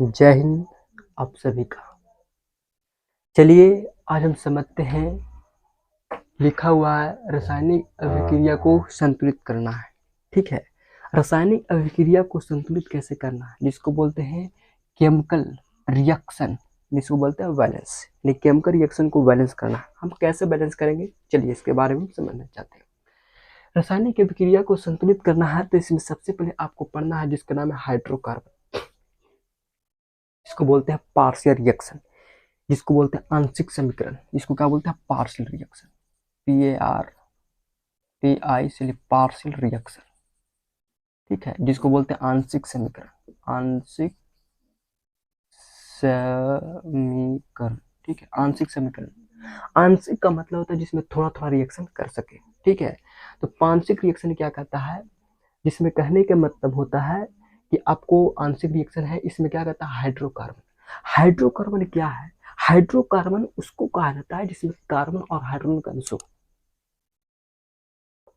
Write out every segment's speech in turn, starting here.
जय हिंद आप सभी का। चलिए आज हम समझते हैं, लिखा हुआ है रासायनिक अभिक्रिया को संतुलित करना है। ठीक है, रासायनिक अभिक्रिया को संतुलित कैसे करना है, जिसको बोलते हैं केमिकल रिएक्शन, जिसको बोलते हैं बैलेंस। केमिकल रिएक्शन को बैलेंस करना है। हम कैसे बैलेंस करेंगे, चलिए इसके बारे में समझना चाहते हैं। रासायनिक अभिक्रिया को संतुलित करना है तो इसमें सबसे पहले आपको पढ़ना है जिसका नाम है हाइड्रोकार्बन, जिसको बोलते हैं पार्शियल रिएक्शन, जिसको बोलते हैं आंशिक समीकरण, जिसको क्या बोलते हैं पार्शियल रिएक्शन, PARTI से पार्शियल रिएक्शन। ठीक है, जिसको बोलते हैं आंशिक समीकरण, आंशिक समीकरण। ठीक है, आंशिक समीकरण। आंशिक का मतलब होता है जिसमें थोड़ा थोड़ा रिएक्शन कर सके। ठीक है, तो पांशिक रिएक्शन क्या कहता है, जिसमें कहने का मतलब होता है कि आपको आंशिक रिएक्शन है, इसमें क्या कहता है हाइड्रोकार्बन। हाइड्रोकार्बन क्या है, हाइड्रोकार्बन उसको कहा जाता है जिसमें कार्बन और हाइड्रोजन का अंश हो।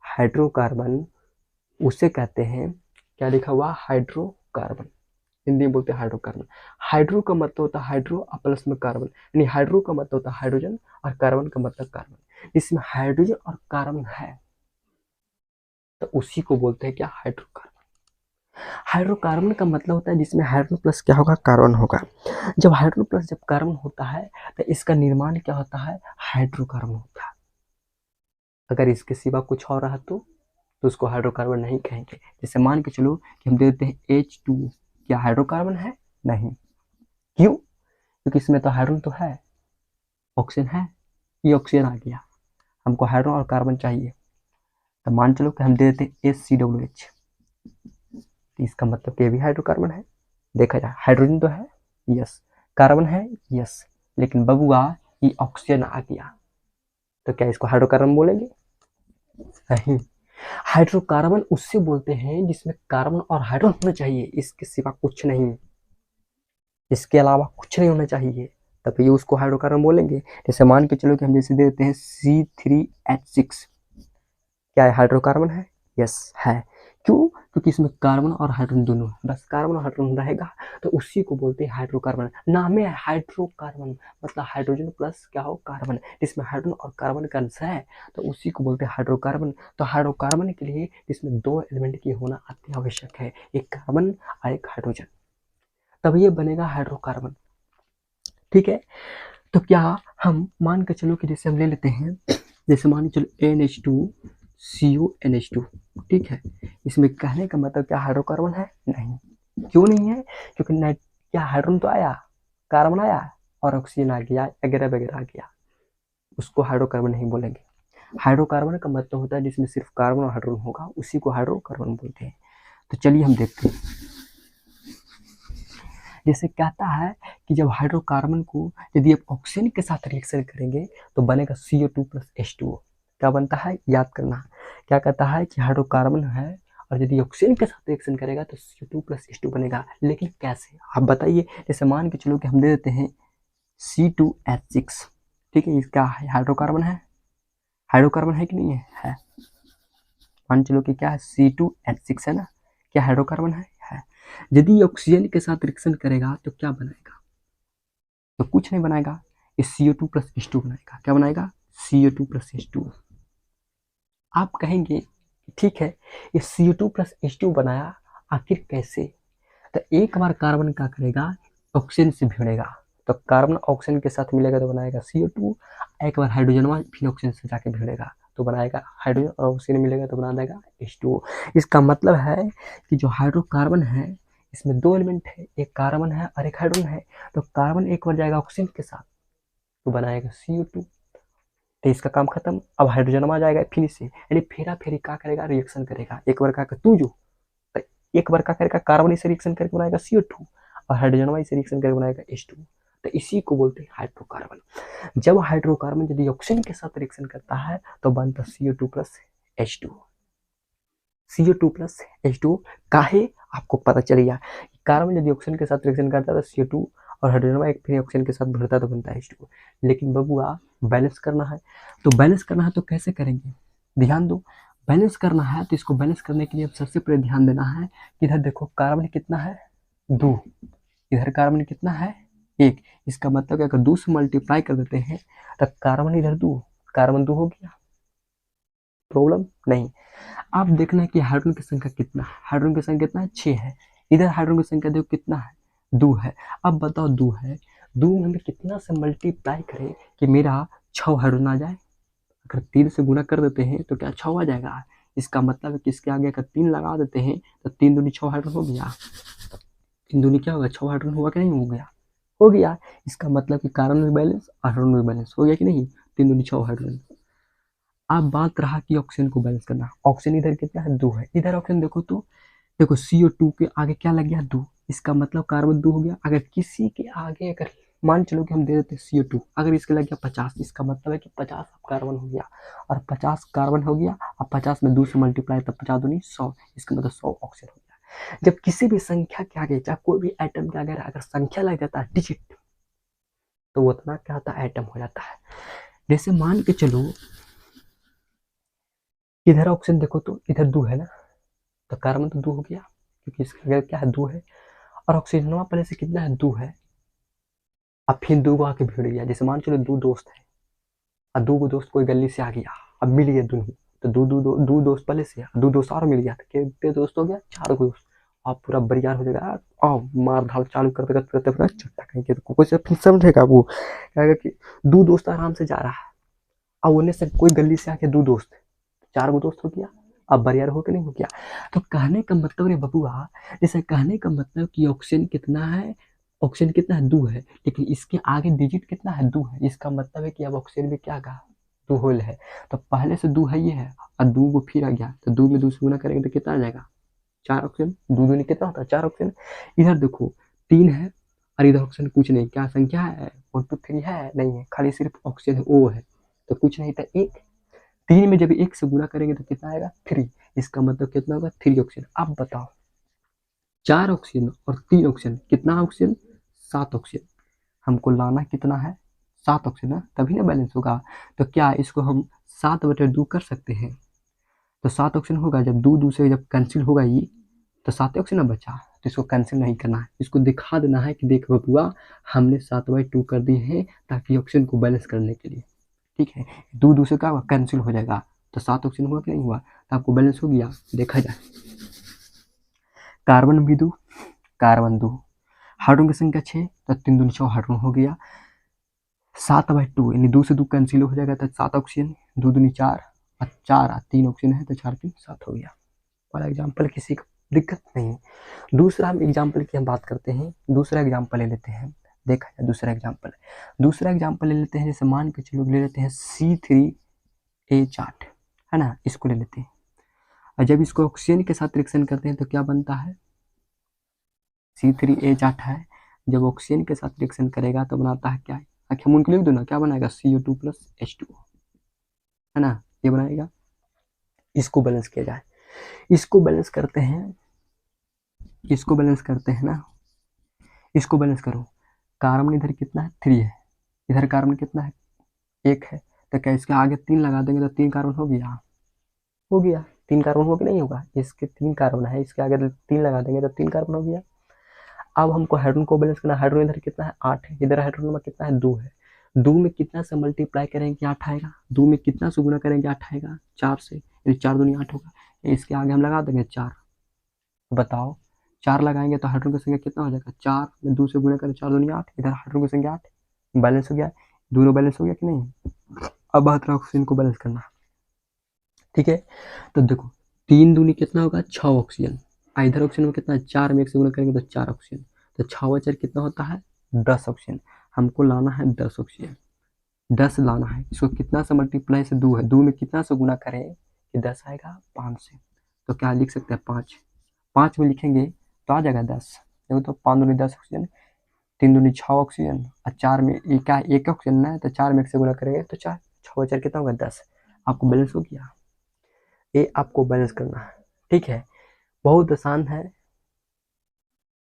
हाइड्रोकार्बन उसे कहते हैं, क्या लिखा हुआ हाइड्रोकार्बन, हिंदी में बोलते हैं हाइड्रोकार्बन। हाइड्रो का मतलब होता है हाइड्रो और प्लस में कार्बन, यानी हाइड्रो का मतलब होता है हाइड्रोजन और कार्बन का मतलब कार्बन। इसमें हाइड्रोजन और कार्बन है तो उसी को बोलते हैं क्या हाइड्रोकार्बन। हाइड्रोकार्बन का मतलब होता है जिसमें हाइड्रोजन प्लस क्या होगा, कार्बन होगा। जब हाइड्रोजन प्लस जब कार्बन होता है तो इसका निर्माण क्या होता है, हाइड्रोकार्बन होता है। अगर इसके सिवा कुछ और रहा तो उसको हाइड्रोकार्बन नहीं कहेंगे। जैसे मान के चलो कि हम देते हैं H2, क्या हाइड्रोकार्बन है, नहीं। क्यों, क्योंकि इसमें तो हाइड्रोजन तो है, ऑक्सीजन है, ये ऑक्सीजन आ गया, हमको हाइड्रोजन और कार्बन चाहिए, तो मान चलो कि हम दे देते हैं HCOH, तो इसका मतलब कि ये भी हाइड्रोकार्बन है। देखा जाए हाइड्रोजन तो है, यस, कार्बन है, यस, लेकिन बबुआ ये ऑक्सीजन आ गया, तो क्या इसको हाइड्रोकार्बन बोलेंगे, नहीं। हाइड्रोकार्बन उससे बोलते हैं जिसमें कार्बन और हाइड्रोजन होना चाहिए, इसके सिवा कुछ नहीं, इसके अलावा कुछ नहीं होना चाहिए, तब ये उसको हाइड्रोकार्बन बोलेंगे। जैसे मान के चलो कि हम जैसे देते हैं C3H6, क्या है हाइड्रोकार्बन है, यस है। क्यों, क्योंकि इसमें कार्बन और हाइड्रोजन दोनों है, बस कार्बन और हाइड्रोजन रहेगा तो उसी को बोलते हैं हाइड्रोकार्बन। नाम है हाइड्रोकार्बन, मतलब हाइड्रोजन प्लस क्या हो, कार्बन, जिसमें हाइड्रोजन और कार्बन का अंश है तो उसी को बोलते हैं हाइड्रोकार्बन। तो हाइड्रोकार्बन के लिए इसमें दो एलिमेंट की होना अति आवश्यक है, एक कार्बन और एक हाइड्रोजन, तब ये बनेगा हाइड्रोकार्बन। ठीक है, तो क्या हम मान के चलो कि जैसे हम ले लेते हैं, जैसे मान के चलो NH2CONH2, ठीक है, इसमें कहने का मतलब क्या हाइड्रोकार्बन है, नहीं। क्यों नहीं है, क्योंकि क्या हाइड्रोजन तो आया, कार्बन आया और ऑक्सीजन आ गया, वगैरह वगैरह आ गया, उसको हाइड्रोकार्बन नहीं बोलेंगे। हाइड्रोकार्बन का मतलब होता है जिसमें सिर्फ कार्बन और हाइड्रोजन होगा, उसी को हाइड्रोकार्बन बोलते हैं। तो चलिए हम देखते हैं, जैसे कहता है कि जब हाइड्रोकार्बन को यदि आप ऑक्सीजन के साथ रिएक्शन करेंगे तो बनेगा CO2 प्लस H2O। क्या बनता है, याद करना, क्या कहता है कि हाइड्रोकार्बन है और यदि ऑक्सीजन के साथ रिएक्शन करेगा तो CO2 प्लस H2 बनेगा, लेकिन कैसे आप बताइए। जैसे मान के चलो कि हम दे देते हैं C2H6, ठीक है, इसका हाइड्रोकार्बन है, हाइड्रोकार्बन है कि नहीं है, मान चलो कि क्या है C2H6 है ना, क्या हाइड्रोकार्बन है। यदि ऑक्सीजन के साथ रिएक्शन करेगा तो क्या बनाएगा, तो कुछ नहीं बनाएगा, ये CO2 प्लस H2 बनाएगा। क्या बनाएगा, CO2 प्लस H2। आप कहेंगे ठीक है, ये CO2 प्लस H2 बनाया आखिर कैसे, तो एक बार कार्बन क्या करेगा, ऑक्सीजन से भिड़ेगा, तो कार्बन ऑक्सीजन के साथ मिलेगा तो बनाएगा CO2, एक बार हाइड्रोजन फिर ऑक्सीजन से जाके भिड़ेगा तो बनाएगा हाइड्रोजन, और ऑक्सीजन मिलेगा तो बना देगा H2O। इसका मतलब है कि जो हाइड्रोकार्बन है इसमें दो एलिमेंट है, एक कार्बन है और एक हाइड्रोजन है, तो कार्बन एक बार जाएगा ऑक्सीजन के साथ तो बनाएगा CO2, तो इसका काम खत्म। अब हाइड्रोजन आ जाएगा फिर से, यानी फेरा फेरी क्या करेगा, रिएक्शन करेगा, एक बार का तू जो, एक बार क्या करेगा, कार्बन से रिएक्शन करके बनाएगा CO2 और हाइड्रोजन से रिएक्शन करके बनाएगा H2, तो इसी को बोलते हैं हाइड्रोकार्बन। जब हाइड्रोकार्बन यदि ऑक्सीजन के साथ रिएक्शन करता है तो बनता CO2 plus H2, CO2 plus H2। काहे, आपको पता चल गया, कार्बन यदि ऑक्सीजन के साथ रिएक्शन करता है तो CO2 और हाइड्रोजन एक फिर ऑक्सीजन के साथ भिड़ता तो बनता है H2। लेकिन बबुआ बैलेंस करना है, तो बैलेंस करना है तो कैसे करेंगे, ध्यान दो, बैलेंस करना है तो इसको बैलेंस करने के लिए अब सबसे पहले ध्यान देना है कि इधर देखो कार्बन कितना है 2, इधर कार्बन कितना है 1। इसका मतलब अगर 2 से मल्टीप्लाई कर देते हैं तो कार्बन इधर 2, कार्बन 2 हो गया, प्रॉब्लम नहीं। आप देखना है कि हाइड्रोजन की संख्या कितना है, हाइड्रोजन की संख्या कितना है 6 है। इधर हाइड्रोजन की संख्या देखो कितना है 2 है। अब बताओ 2 है, 2 में हमें कितना से मल्टीप्लाई करें कि मेरा 6 हाइड्रोजन आ जाए। अगर 3 से गुना कर देते हैं तो क्या 6 आ जाएगा। इसका मतलब है कि इसके आगे अगर 3 लगा देते हैं तो 3 दूनी 6 हाइड्रोजन हो गया। 3 दूनी क्या होगा 6 हाइड्रोजन हुआ कि नहीं हो गया, हो गया। इसका मतलब कि कार्बन भी बैलेंस हाइड्रोजन भी बैलेंस हो गया कि नहीं, 3 दूनी 6 हाइड्रोजन। अब बात रहा कि ऑक्सीजन को बैलेंस करना। ऑक्सीजन इधर कितना है 2 है, इधर ऑक्सीजन देखो तो देखो CO2 के आगे क्या लग गया 2, इसका मतलब कार्बन 2 हो गया। अगर किसी के आगे अगर मान चलो कि हम दे देते CO2, अगर इसके लग गया 50, इसका मतलब है कि 50 अब कार्बन हो गया, और 50 कार्बन हो गया। अब 50 में 2 से मल्टीप्लाई तब 50 दूनी 100, इसका मतलब 100 ऑक्सीजन हो गया। जब किसी भी संख्या के आगे चाहे कोई भी एटम के आगे अगर संख्या लग जाता है डिजिट, तो वो उतना क्या होता है एटम हो जाता है। जैसे मान के चलो इधर ऑक्सीजन देखो तो इधर 2 है ना, तो कार्बन तो 2 हो गया क्योंकि इसके आगे क्या है 2 है, और ऑक्सीजन पहले से कितना है 2 है। अब फिर 2 को आके भिड़ गया, जैसे मान चलो 2 दोस्त है और 2 को दोस्त कोई गली से आ गया, अब मिल गया दोनों, तो 2 दोस्त पहले से 2 दोस्त और मिल गया, तो कितने दोस्त हो गया 4 दोस्त। आप पूरा बरियार हो जाएगा और मार धाड़ चालू करते करते करते पूरा चट्टा कहीं के तो कोई से फिर समझेगा वो कहेगा कि 2 दोस्त आराम से जा रहा है, अब उन्हें से कोई गली से आके 2 दोस्त, 4 गो दोस्त हो गया, अब बरियार हो के नहीं हो गया। तो कहने का मतलब रे बबुआ, जैसे कहने का मतलब कि ऑक्सीजन कितना है, ऑक्सीजन कितना है 2 है, लेकिन इसके आगे डिजिट कितना है 2 है, इसका मतलब है कि अब ऑक्सीजन भी क्या कहा 2 होल है। तो पहले से 2 है ये है और 2 को फिर आ गया, तो 2 में 2 से गुना करेंगे तो कितना आ जाएगा 4 ऑक्सीजन। 2 दूनी कितना होता है 4 ऑक्सीजन। इधर देखो 3 है और इधर ऑक्सीजन कुछ नहीं, क्या संख्या है 1 2 3 है नहीं है, खाली सिर्फ ऑक्सीजन O है, तो कुछ नहीं था 1। 3 में जब 1 से गुना करेंगे तो कितना आएगा 3, इसका मतलब कितना होगा 3 ऑक्सीजन। अब बताओ 4 ऑक्सीजन और 3 ऑक्सीजन कितना ऑक्सीजन 7 ऑक्सीजन, हमको लाना कितना है 7 ऑक्सीजन, तभी ना बैलेंस होगा। तो क्या इसको हम 7/2 कर सकते हैं, तो 7 ऑक्सीजन होगा, जब 2 से जब कैंसिल होगा ये तो 7 ऑक्सीजन बचा, तो इसको कैंसिल नहीं करना है, इसको दिखा देना है कि देखो बबुआ हमने 7/2 कर दिए हैं ताकि ऑक्सीजन को बैलेंस करने के लिए। ठीक है, 2 से क्या होगा कैंसिल हो जाएगा, तो 7 ऑक्सीजन हुआ कि नहीं हुआ, तो आपको बैलेंस हो गया। देखा जाए कार्बन भी 2, कार्बन 2, हाइड्रोजन की संख्या 6, तो 3 दूनी 6 हाइड्रोजन हो गया। 7/2 यानी 2 से 2 कैंसिल हो जाएगा तो 7 ऑक्सीजन, 2 दूनी 4 और 4 और 3 ऑक्सीजन है तो 4 3 7 हो गया। वाला एग्जाम्पल किसी को दिक्कत नहीं। दूसरा हम एग्जाम्पल की हम बात करते हैं, दूसरा एग्जाम्पल ले लेते हैं। देखा जाए दूसरा एग्जाम्पल, दूसरा एग्जाम्पल ले लेते हैं, जैसे मान के चलो ले लेते हैं C3H8 है ना, इसको ले लेते हैं। और जब इसको ऑक्सीजन के साथ रिएक्शन करते हैं तो क्या बनता है C3H8 है, जब ऑक्सीजन के साथ रिएक्शन करेगा तो बनाता है क्या, आखिर हम उनको लिख दो ना, क्या बनाएगा CO2 + H2O है ना, ये बनाएगा। इसको बैलेंस किया जाए, इसको बैलेंस करते हैं, इसको बैलेंस करते हैं ना, इसको बैलेंस करो। कार्बन इधर कितना है 3 है, इधर कार्बन कितना है 1 है, तो क्या इसके आगे 3 लगा देंगे तो 3 कार्बन हो गया, हो गया 3 कार्बन हो कि नहीं होगा, इसके 3 कार्बन है, इसके आगे 3 लगा देंगे तो 3 कार्बन हो गया। अब हमको हाइड्रोजन को बैलेंस करना, हाइड्रोजन इधर कितना है 8 है, इधर हाइड्रोजन में कितना है 2 है, 2 में कितना से मल्टीप्लाई करेंगे 8 आएगा, 2 में कितना से गुना करेंगे 8 आएगा, 4 से, 4 दूनी 8 होगा, इसके आगे हम लगा देंगे 4। बताओ 4 लगाएंगे तो हाइड्रोजन की संख्या कितना हो जाएगा, 4 में 2 से गुना करें 4 दूनी 8, इधर हाइड्रोजन की संख्या 8, बैलेंस हो गया, दोनों बैलेंस हो गया कि नहीं। अब बात रहा ऑक्सीजन को बैलेंस करना। ठीक है, तो देखो 3 दूनी कितना होगा 6 ऑक्सीजन, इधर ऑक्सीजन में कितना है 4 में 1 से गुना करेंगे तो 4 ऑक्सीजन, तो 6 और 4 कितना होता है 10 ऑक्सीजन, हमको लाना है 10 ऑक्सीजन, 10 लाना है। इसको कितना से मल्टीप्लाई से 2 है, 2 में कितना से गुना करें कि 10 आएगा 5 से, तो क्या लिख सकते हैं 5, 5 में लिखेंगे तो आ जाएगा 10, देखो तो 5 दूनी 10 ऑक्सीजन, 3 दूनी 6 ऑक्सीजन और 4 में एक ऑक्सीजन ना है, तो 4 में 1 से गुना करेंगे तो 4, 6 और 4 कितना होगा 10, आपको बैलेंस हो गया। ये आपको बैलेंस करना है। ठीक है, बहुत आसान है,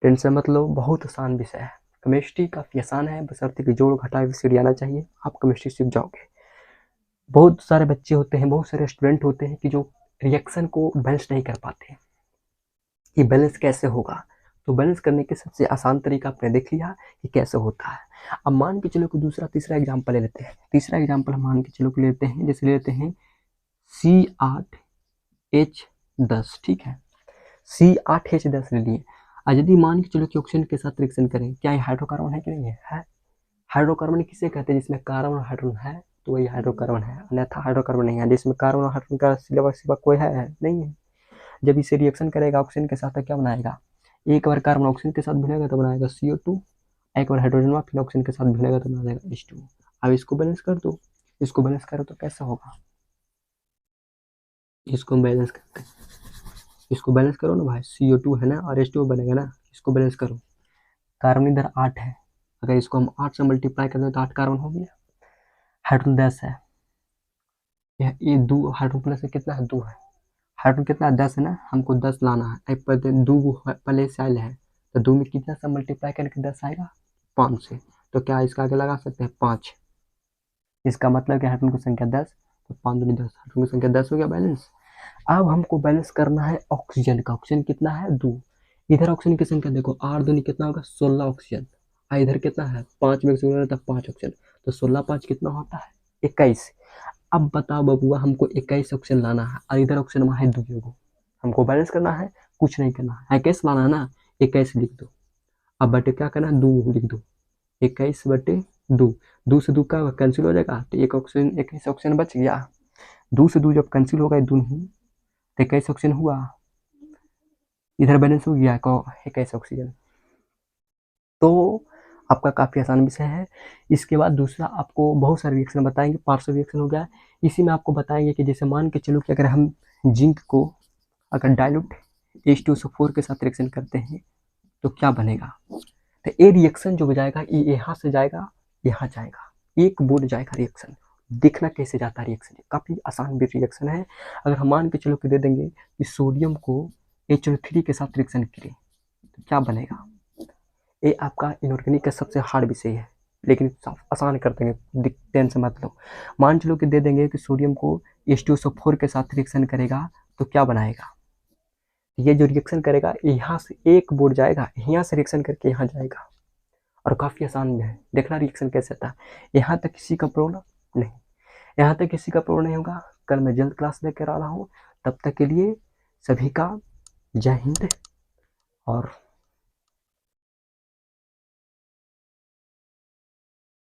टेंशन मत लो, बहुत आसान विषय है। केमिस्ट्री काफ़ी आसान है, बशर्ते कि जोड़ घटाव विषय आना चाहिए, आप केमिस्ट्री सीख जाओगे। बहुत सारे बच्चे होते हैं, बहुत सारे स्टूडेंट होते हैं कि जो रिएक्शन को बैलेंस नहीं कर पाते। कि बैलेंस कैसे होगा, तो बैलेंस करने के सबसे आसान तरीका आपने देख लिया कि कैसे होता है। अब मान के चलो कि दूसरा तीसरा एग्जाम्पल ले लेते हैं। तीसरा एग्जाम्पल हम मान के चलो कि लेते हैं, जैसे लेते हैं C8H10, ठीक है। C8H10 ले लिए। और यदि मान के चलो कि ऑक्सीजन के साथ रिएक्शन करें, क्या ये हाइड्रोकार्बन है कि नहीं है? हाइड्रोकार्बन किसे कहते हैं? जिसमें कार्बन और हाइड्रोजन है तो वही हाइड्रोकार्बन है, अन्यथा हाइड्रोकार्बन नहीं है। जिसमें कार्बन और हाइड्रोजन का सिवा कोई है नहीं है। जब इसे रिएक्शन करेगा ऑक्सीजन के साथ तो क्या बनाएगा? एक बार कार्बन ऑक्सीजन के साथ भिड़ेगा तो बनाएगा CO2, एक बार हाइड्रोजन फिर ऑक्सीजन के साथ भिड़ेगा तो बनाएगा H2। अब इसको बैलेंस कर दो, इसको बैलेंस करो तो कैसा होगा? इसको बैलेंस करते, इसको बैलेंस करो ना भाई, CO2 है ना और H2 बनेगा ना। इसको बैलेंस करो, कार्बन इधर 8 है, अगर इसको हम 8 से मल्टीप्लाई कर दें तो 8 कार्बन हो गया। हाइड्रोजन 10 है, ये 2 हाइड्रोजन प्लस कितना है? 2 है। हाइड्रोजन कितना है? 10 है ना, हमको 10 लाना है। दो पहले से आयल है तो 2 में कितना से मल्टीप्लाई करके 10 आएगा? 5 से। तो क्या इसका आगे लगा सकते हैं 5। इसका मतलब कि हाइड्रोजन की संख्या 10, तो 5 दूनी 10, हाइड्रोजन की संख्या 10 हो गया बैलेंस। अब हमको बैलेंस करना है ऑक्सीजन का। ऑक्सीजन कितना है? 2। इधर ऑक्सीजन की संख्या देखो, 8 दूनी कितना होगा? 16 ऑक्सीजन। इधर कितना है? 5 में से 5 ऑक्सीजन, तो 16 5 कितना होता है? 21। अब बताओ बबुआ, हमको 21 ऑक्सीजन लाना है और इधर ऑक्सीजन वहाँ है 2। हमको बैलेंस करना है, कुछ नहीं करना है। 21 लाना है ना, 21 लिख दो। अब बटे क्या करना है? 2 लिख दो। 21/2, 2 से 2 का कैंसिल हो जाएगा तो एक ऑक्सीजन 21 ऑक्सीजन बच गया। 2 से 2 जब कैंसिल होगा 2 नहीं तो 21 ऑक्सीजन हुआ, इधर बैलेंस हो गया 21 ऑक्सीजन। तो आपका काफ़ी आसान विषय है। इसके बाद दूसरा आपको बहुत सारे रिएक्शन बताएंगे, पार्शियल रिएक्शन हो गया। इसी में आपको बताएंगे कि जैसे मान के चलो कि अगर हम जिंक को अगर डाइल्यूट H2SO4 के साथ रिएक्शन करते हैं तो क्या बनेगा? तो ये रिएक्शन जो जाएगा ये यहाँ से जाएगा, यहाँ जाएगा, एक बोर्ड जाएगा रिएक्शन। देखना कैसे जाता है रिएक्शन, काफ़ी आसान भी रिएक्शन है। अगर हम मान के चलो कि दे देंगे कि सोडियम को HO3 के साथ रिएक्शन करें तो क्या बनेगा? ये आपका इनऑर्गेनिक का सबसे हार्ड विषय है, लेकिन आसान कर देंगे, टेंशन मत लो। मान चलो कि दे देंगे कि सोडियम को H2SO4 के साथ रिएक्शन करेगा तो क्या बनाएगा? ये जो रिएक्शन करेगा यहाँ से एक बोर्ड जाएगा, यहाँ से रिएक्शन करके यहाँ जाएगा, और काफ़ी आसान भी है। देखना रिएक्शन कैसे आता है। यहाँ तक किसी का प्रॉब्लम नहीं, यहाँ तक किसी का प्रॉब्लम नहीं होगा। कल मैं जल्द क्लास लेकर आ रहा हूँ, तब तक के लिए सभी का जय हिंद और